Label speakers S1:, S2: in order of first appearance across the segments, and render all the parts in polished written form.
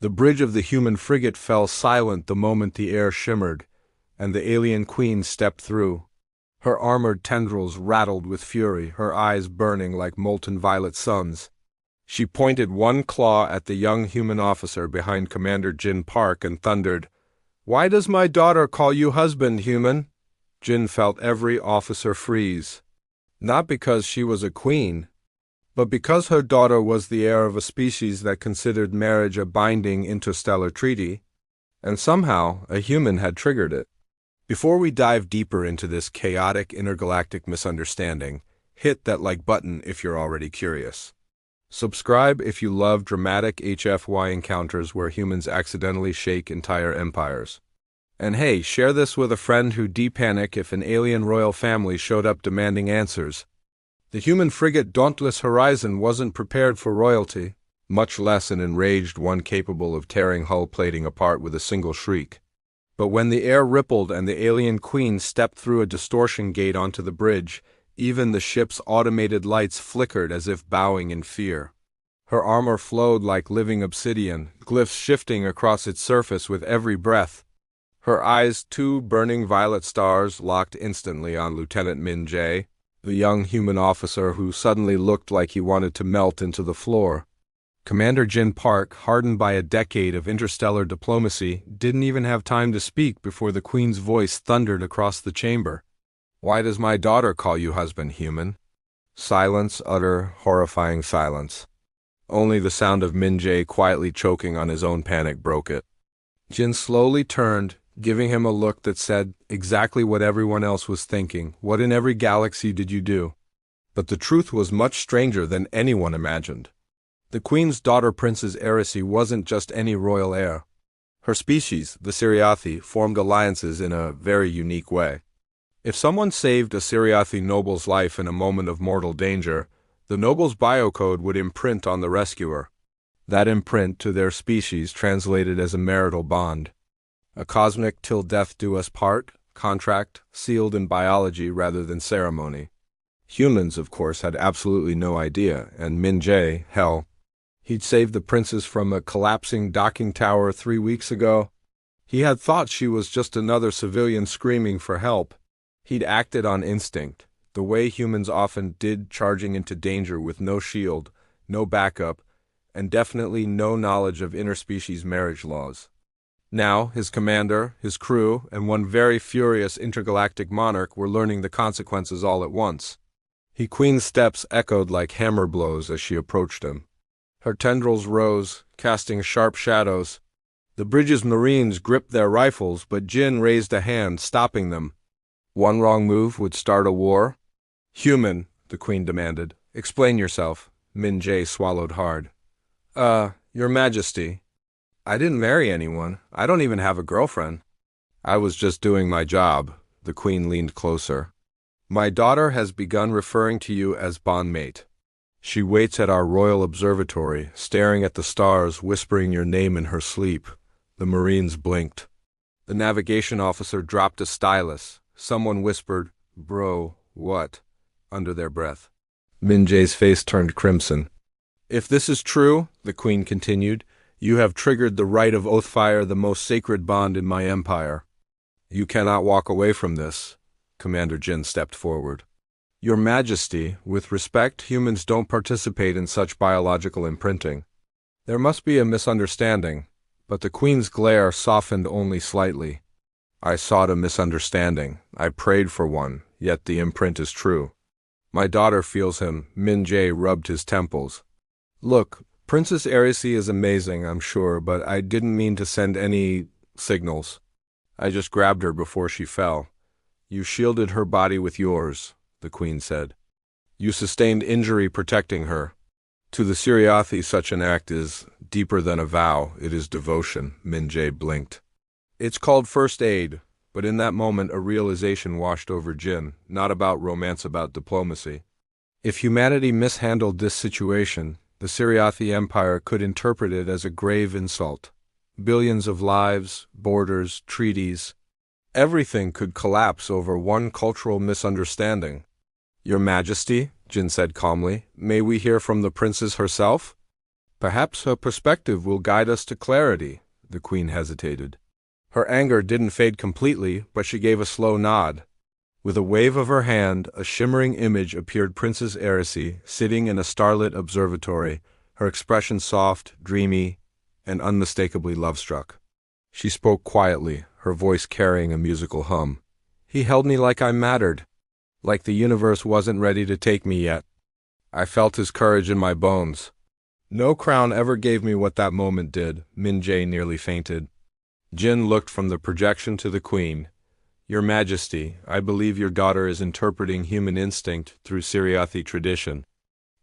S1: The bridge of the human frigate fell silent the moment the air shimmered, and the alien queen stepped through. Her armored tendrils rattled with fury, her eyes burning like molten violet suns. She pointed one claw at the young human officer behind Commander Jin Park and thundered, "Why does my daughter call you husband, human?" Jin felt every officer freeze. Not because she was a queen, but because her daughter was the heir of a species that considered marriage a binding interstellar treaty, and somehow a human had triggered it. Before we dive deeper into this chaotic intergalactic misunderstanding, hit that like button if you're already curious. Subscribe if you love dramatic HFY encounters where humans accidentally shake entire empires. And hey, share this with a friend who'd de-panic if an alien royal family showed up demanding answers. The human frigate Dauntless Horizon wasn't prepared for royalty, much less an enraged one capable of tearing hull plating apart with a single shriek. But when the air rippled and the alien queen stepped through a distortion gate onto the bridge, even the ship's automated lights flickered as if bowing in fear. Her armor flowed like living obsidian, glyphs shifting across its surface with every breath. Her eyes, two burning violet stars, locked instantly on Lieutenant Min Jae, the young human officer who suddenly looked like he wanted to melt into the floor. Commander Jin Park, hardened by a decade of interstellar diplomacy, didn't even have time to speak before the Queen's voice thundered across the chamber. "Why does my daughter call you husband, human?" Silence, utter, horrifying silence. Only the sound of Min Jae quietly choking on his own panic broke it. Jin slowly turned, giving him a look that said exactly what everyone else was thinking. What in every galaxy did you do? But the truth was much stranger than anyone imagined. The Queen's daughter, Princess Aerysi, wasn't just any royal heir. Her species, the Siriathi, formed alliances in a very unique way. If someone saved a Siriathi noble's life in a moment of mortal danger, the noble's biocode would imprint on the rescuer. That imprint, to their species, translated as a marital bond. A cosmic till death do us part contract, sealed in biology rather than ceremony. Humans, of course, had absolutely no idea, and Min Jae, hell, he'd saved the princess from a collapsing docking tower 3 weeks ago. He had thought she was just another civilian screaming for help. He'd acted on instinct, the way humans often did, charging into danger with no shield, no backup, and definitely no knowledge of interspecies marriage laws. Now, his commander, his crew, and one very furious intergalactic monarch were learning the consequences all at once. The Queen's steps echoed like hammer blows as she approached him. Her tendrils rose, casting sharp shadows. The bridge's marines gripped their rifles, but Jin raised a hand, stopping them. One wrong move would start a war. "Human," the Queen demanded. "Explain yourself." Min Jae swallowed hard. Your Majesty. I didn't marry anyone. I don't even have a girlfriend." "I was just doing my job." The Queen leaned closer. "My daughter has begun referring to you as bondmate. She waits at our royal observatory, staring at the stars, whispering your name in her sleep." The Marines blinked. The navigation officer dropped a stylus. Someone whispered, "Bro, what?" under their breath. Min Jae's face turned crimson. "If this is true," the Queen continued, "you have triggered the right of Oathfire, the most sacred bond in my empire. You cannot walk away from this." Commander Jin stepped forward. "Your Majesty, with respect, humans don't participate in such biological imprinting. There must be a misunderstanding." But the Queen's glare softened only slightly. "I sought a misunderstanding. I prayed for one, yet the imprint is true. My daughter feels him." Min Jae rubbed his temples. "Look, Princess Aerysi is amazing, I'm sure, but I didn't mean to send any signals. I just grabbed her before she fell. You shielded her body with yours," the Queen said. "You sustained injury protecting her. To the Siriathi, such an act is deeper than a vow. It is devotion." Min Jae blinked. "It's called first aid." But in that moment a realization washed over Jin, not about romance, about diplomacy. If humanity mishandled this situation, the Siriathi Empire could interpret it as a grave insult. Billions of lives, borders, treaties, everything could collapse over one cultural misunderstanding. "Your Majesty," Jin said calmly, "may we hear from the princess herself?" Perhaps her perspective will guide us to clarity, the queen hesitated. Her anger didn't fade completely, but she gave a slow nod. With a wave of her hand, a shimmering image appeared Princess Aerysi, sitting in a starlit observatory, her expression soft, dreamy, and unmistakably love-struck. She spoke quietly, her voice carrying a musical hum. He held me like I mattered, like the universe wasn't ready to take me yet. I felt his courage in my bones. No crown ever gave me what that moment did. Min-jae nearly fainted. Jin looked from the projection to the queen. Your Majesty, I believe your daughter is interpreting human instinct through Sci-Fi tradition.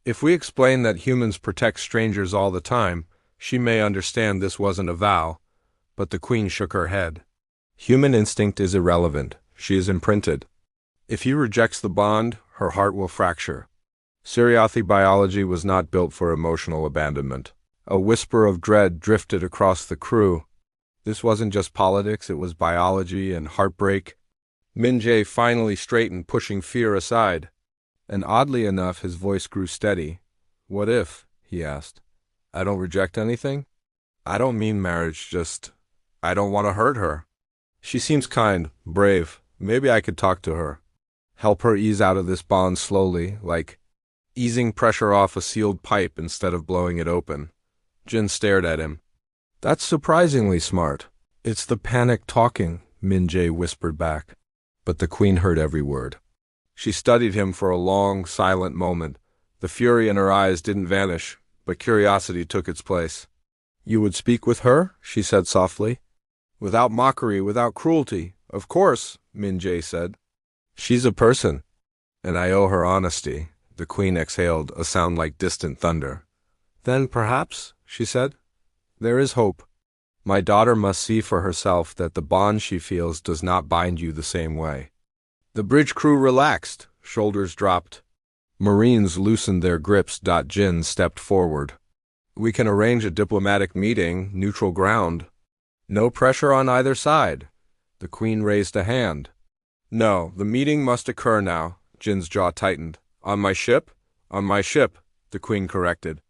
S1: If we explain that humans protect strangers all the time, she may understand this wasn't a vow. But the queen shook her head. Human instinct is irrelevant. She is imprinted. If he rejects the bond, her heart will fracture. Sci-Fi biology was not built for emotional abandonment. A whisper of dread drifted across the crew. This wasn't just politics, it was biology and heartbreak. Min-jae finally straightened, pushing fear aside. And oddly enough, his voice grew steady. What if, he asked, I don't reject anything? I don't mean marriage, just, I don't want to hurt her. She seems kind, brave. Maybe I could talk to her. Help her ease out of this bond slowly, like easing pressure off a sealed pipe instead of blowing it open. Jin stared at him. That's surprisingly smart. It's the panic talking, Min-jae whispered back. But the queen heard every word. She studied him for a long, silent moment. The fury in her eyes didn't vanish, but curiosity took its place. You would speak with her? She said softly. Without mockery, without cruelty. Of course, Min-jae said. She's a person, and I owe her honesty. The queen exhaled, a sound like distant thunder. Then perhaps, she said, there is hope. My daughter must see for herself that the bond she feels does not bind you the same way. The bridge crew relaxed, shoulders dropped. Marines loosened their grips. Jin stepped forward. We can arrange a diplomatic meeting, neutral ground. No pressure on either side. The queen raised a hand. No, the meeting must occur now. Jin's jaw tightened. On my ship? On my ship, the queen corrected.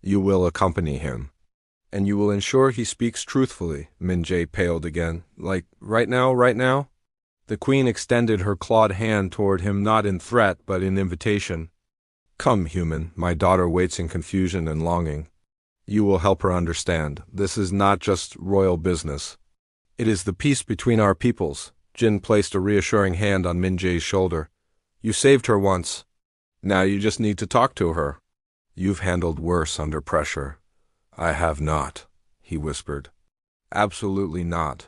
S1: You will accompany him. And you will ensure he speaks truthfully. Min-jae paled again. Like, right now? The queen extended her clawed hand toward him, not in threat, but in invitation. Come, human, my daughter waits in confusion and longing. You will help her understand. This is not just royal business. It is the peace between our peoples. Jin placed a reassuring hand on Min-jae's shoulder. You saved her once. Now you just need to talk to her. You've handled worse under pressure. I have not, he whispered. Absolutely not.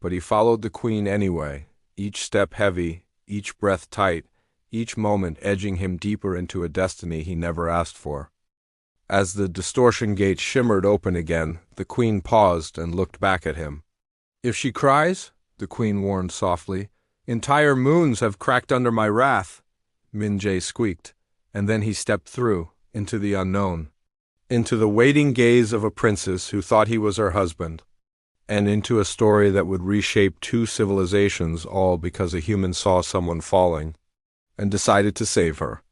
S1: But he followed the queen anyway, each step heavy, each breath tight, each moment edging him deeper into a destiny he never asked for. As the distortion gate shimmered open again, the queen paused and looked back at him. If she cries, the queen warned softly, entire moons have cracked under my wrath. Min-jae squeaked, and then he stepped through, into the unknown. Into the waiting gaze of a princess who thought he was her husband, and into a story that would reshape two civilizations, all because a human saw someone falling and decided to save her.